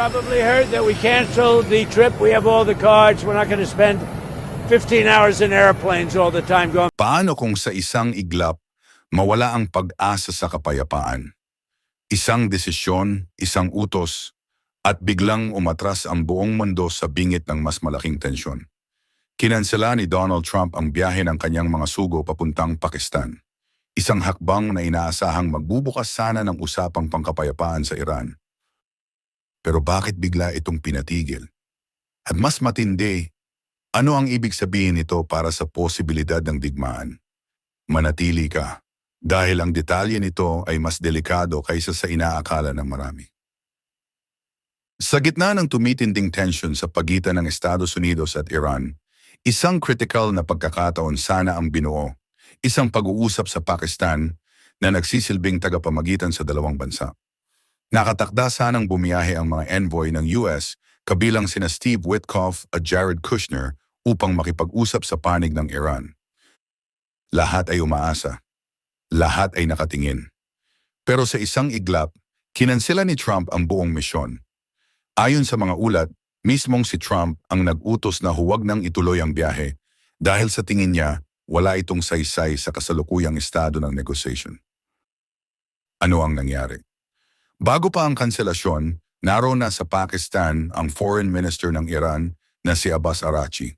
Probably heard that we canceled the trip. We have all the cards. We're not going to spend 15 hours in airplanes all the time going. Paano kung sa isang iglap, mawala ang pag-asa sa kapayapaan? Isang desisyon, isang utos, at biglang umatras ang buong mundo sa bingit ng mas malaking tensyon. Kinansela ni Donald Trump ang biyahe ng kanyang mga sugo papuntang Pakistan. Isang hakbang na inaasahang magbubukas sana ng usapang pangkapayapaan sa Iran. Pero bakit bigla itong pinatigil? At mas matindi, ano ang ibig sabihin nito para sa posibilidad ng digmaan? Manatili ka, dahil ang detalye nito ay mas delikado kaysa sa inaakala ng marami. Sa gitna ng tumitinding tension sa pagitan ng Estados Unidos at Iran, isang critical na pagkakataon sana ang binuo, isang pag-uusap sa Pakistan na nagsisilbing tagapamagitan sa dalawang bansa. Nakatakda sanang bumiyahe ang mga envoy ng US kabilang sina Steve Witkoff at Jared Kushner upang makipag-usap sa panig ng Iran. Lahat ay umaasa. Lahat ay nakatingin. Pero sa isang iglap, kinansela ni Trump ang buong misyon. Ayon sa mga ulat, mismong si Trump ang nag-utos na huwag nang ituloy ang biyahe dahil sa tingin niya wala itong saysay sa kasalukuyang estado ng negotiation. Ano ang nangyari? Bago pa ang kanselasyon, naroon na sa Pakistan ang Foreign Minister ng Iran na si Abbas Araghchi.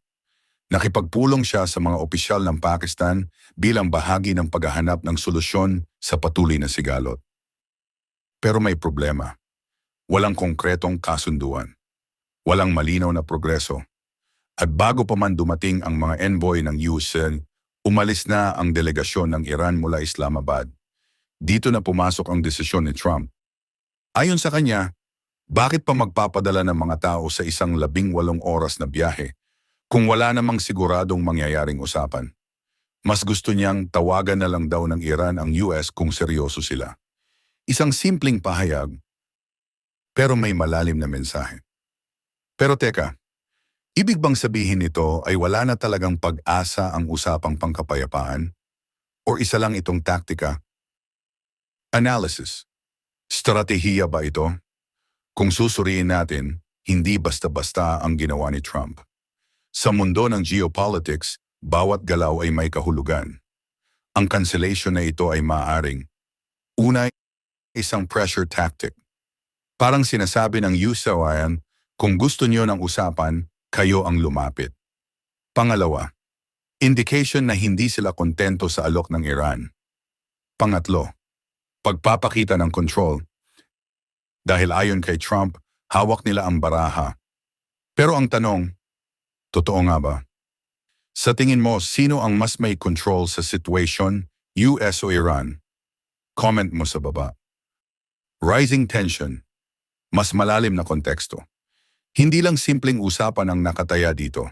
Nakipagpulong siya sa mga opisyal ng Pakistan bilang bahagi ng paghahanap ng solusyon sa patuloy na sigalot. Pero may problema. Walang konkretong kasunduan. Walang malinaw na progreso. At bago pa man dumating ang mga envoy ng US, umalis na ang delegasyon ng Iran mula Islamabad. Dito na pumasok ang desisyon ni Trump. Ayon sa kanya, bakit pa magpapadala ng mga tao sa isang 18 oras na biyahe kung wala namang siguradong mangyayaring usapan? Mas gusto niyang tawagan na lang daw ng Iran ang US kung seryoso sila. Isang simpleng pahayag, pero may malalim na mensahe. Pero teka, ibig bang sabihin nito ay wala na talagang pag-asa ang usapang pangkapayapaan? O isa lang itong taktika? Analysis. Stratehiya ba ito? Kung susuriin natin, hindi basta-basta ang ginawa ni Trump. Sa mundo ng geopolitics, bawat galaw ay may kahulugan. Ang cancellation na ito ay maaaring una, isang pressure tactic. Parang sinasabi ng USAID, kung gusto niyo ng usapan, kayo ang lumapit. Pangalawa, indication na hindi sila kontento sa alok ng Iran. Pangatlo, pagpapakita ng control. Dahil ayon kay Trump, hawak nila ang baraha. Pero ang tanong, totoo nga ba? Sa tingin mo, sino ang mas may control sa situation, US o Iran? Comment mo sa baba. Rising tension. Mas malalim na konteksto. Hindi lang simpleng usapan ang nakataya dito.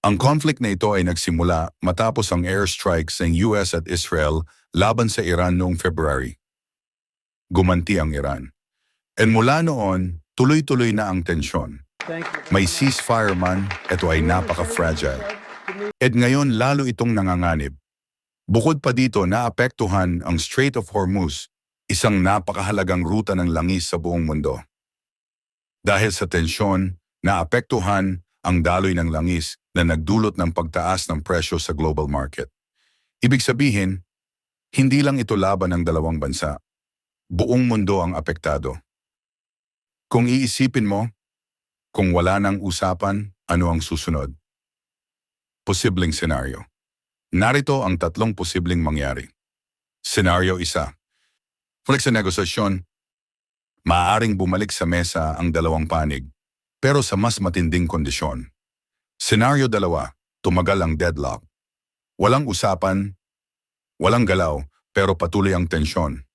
Ang conflict na ito ay nagsimula matapos ang airstrikes ng US at Israel laban sa Iran noong February. Gumanti ang Iran. And mula noon, tuloy-tuloy na ang tensyon. May ceasefire man, ito ay napaka-fragile. At ngayon lalo itong nanganganib. Bukod pa dito, naapektuhan ang Strait of Hormuz, isang napakahalagang ruta ng langis sa buong mundo. Dahil sa tensyon, naapektuhan ang daloy ng langis na nagdulot ng pagtaas ng presyo sa global market. Ibig sabihin, hindi lang ito laban ng dalawang bansa. Buong mundo ang apektado. Kung iisipin mo, kung wala nang usapan, ano ang susunod? Posibleng senaryo. Narito ang 3 posibleng mangyari. Senaryo 1. Balik sa negosasyon, maaaring bumalik sa mesa ang dalawang panig, pero sa mas matinding kondisyon. Senaryo 2, tumagal ang deadlock. Walang usapan, walang galaw, pero patuloy ang tensyon.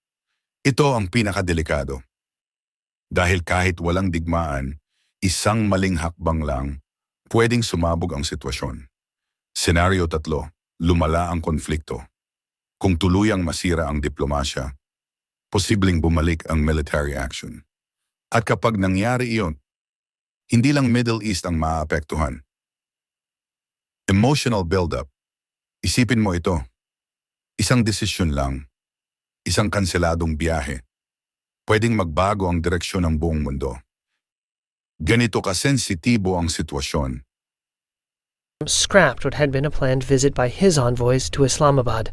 Ito ang pinakadelikado. Dahil kahit walang digmaan, isang maling hakbang lang, pwedeng sumabog ang sitwasyon. Senaryo 3, lumala ang konflikto. Kung tuluyang masira ang diplomasya, posibleng bumalik ang military action. At kapag nangyari iyon, hindi lang Middle East ang maaapektuhan. Emotional build-up. Isipin mo ito. Isang desisyon lang. Isang kanseladong biyahe. Pwedeng magbago ang direksyon ng buong mundo. Ganito kasensitibo ang sitwasyon. Scrapped what had been a planned visit by his envoys to Islamabad.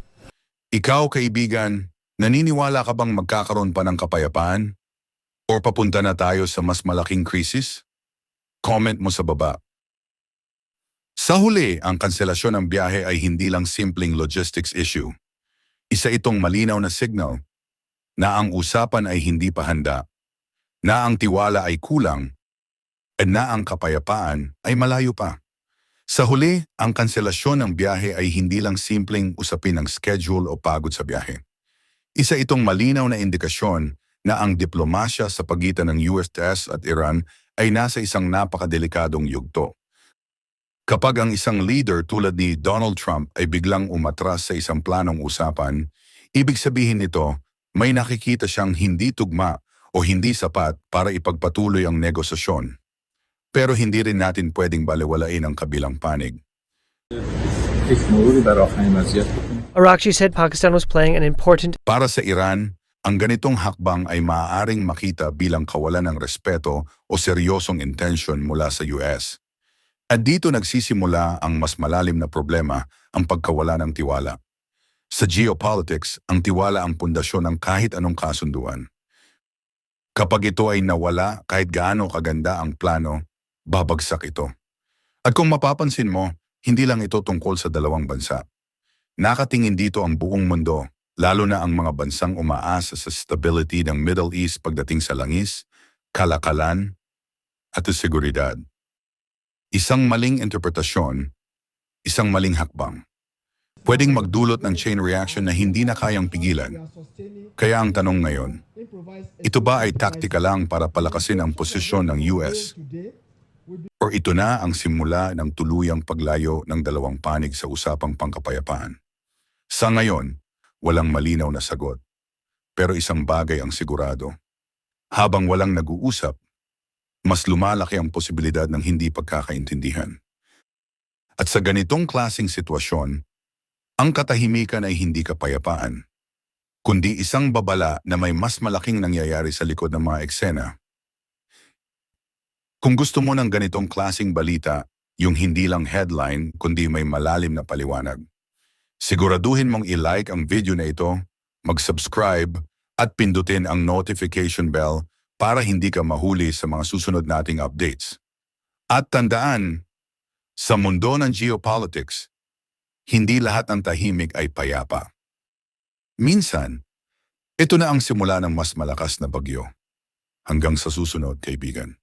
Ikaw, kaibigan, naniniwala ka bang magkakaroon pa ng kapayapaan? O papunta na tayo sa mas malaking krisis? Comment mo sa baba. Sa huli, ang kanselasyon ng biyahe ay hindi lang simpleng logistics issue. Isa itong malinaw na signal na ang usapan ay hindi pa handa, na ang tiwala ay kulang, at na ang kapayapaan ay malayo pa. Sa huli, ang kanselasyon ng biyahe ay hindi lang simpleng usapin ng schedule o pagod sa biyahe. Isa itong malinaw na indikasyon na ang diplomasya sa pagitan ng US at Iran ay nasa isang napakadelikadong yugto. Kapag ang isang leader tulad ni Donald Trump ay biglang umatras sa isang planong usapan, ibig sabihin nito, may nakikita siyang hindi tugma o hindi sapat para ipagpatuloy ang negosasyon. Pero hindi rin natin pwedeng balewalain ang kabilang panig. Arakchi said Pakistan was playing an important Para sa Iran, ang ganitong hakbang ay maaaring makita bilang kawalan ng respeto o seryosong intensyon mula sa US. At dito nagsisimula ang mas malalim na problema, ang pagkawala ng tiwala. Sa geopolitics, ang tiwala ang pundasyon ng kahit anong kasunduan. Kapag ito ay nawala, kahit gaano kaganda ang plano, babagsak ito. At kung mapapansin mo, hindi lang ito tungkol sa dalawang bansa. Nakatingin dito ang buong mundo, lalo na ang mga bansang umaasa sa stability ng Middle East pagdating sa langis, kalakalan, at seguridad. Isang maling interpretasyon, isang maling hakbang. Pwedeng magdulot ng chain reaction na hindi na kayang pigilan. Kaya ang tanong ngayon, ito ba ay taktika lang para palakasin ang posisyon ng US? O ito na ang simula ng tuluyang paglayo ng dalawang panig sa usapang pangkapayapaan? Sa ngayon, walang malinaw na sagot. Pero isang bagay ang sigurado. Habang walang nag-uusap, mas lumalaki ang posibilidad ng hindi pagkakaintindihan. At sa ganitong klaseng sitwasyon, ang katahimikan ay hindi kapayapaan, kundi isang babala na may mas malaking nangyayari sa likod ng mga eksena. Kung gusto mo ng ganitong klaseng balita, yung hindi lang headline kundi may malalim na paliwanag, siguraduhin mong i-like ang video na ito, mag-subscribe at pindutin ang notification bell para hindi ka mahuli sa mga susunod nating updates. At tandaan, sa mundo ng geopolitics, hindi lahat ng tahimik ay payapa. Minsan, ito na ang simula ng mas malakas na bagyo. Hanggang sa susunod, kaibigan.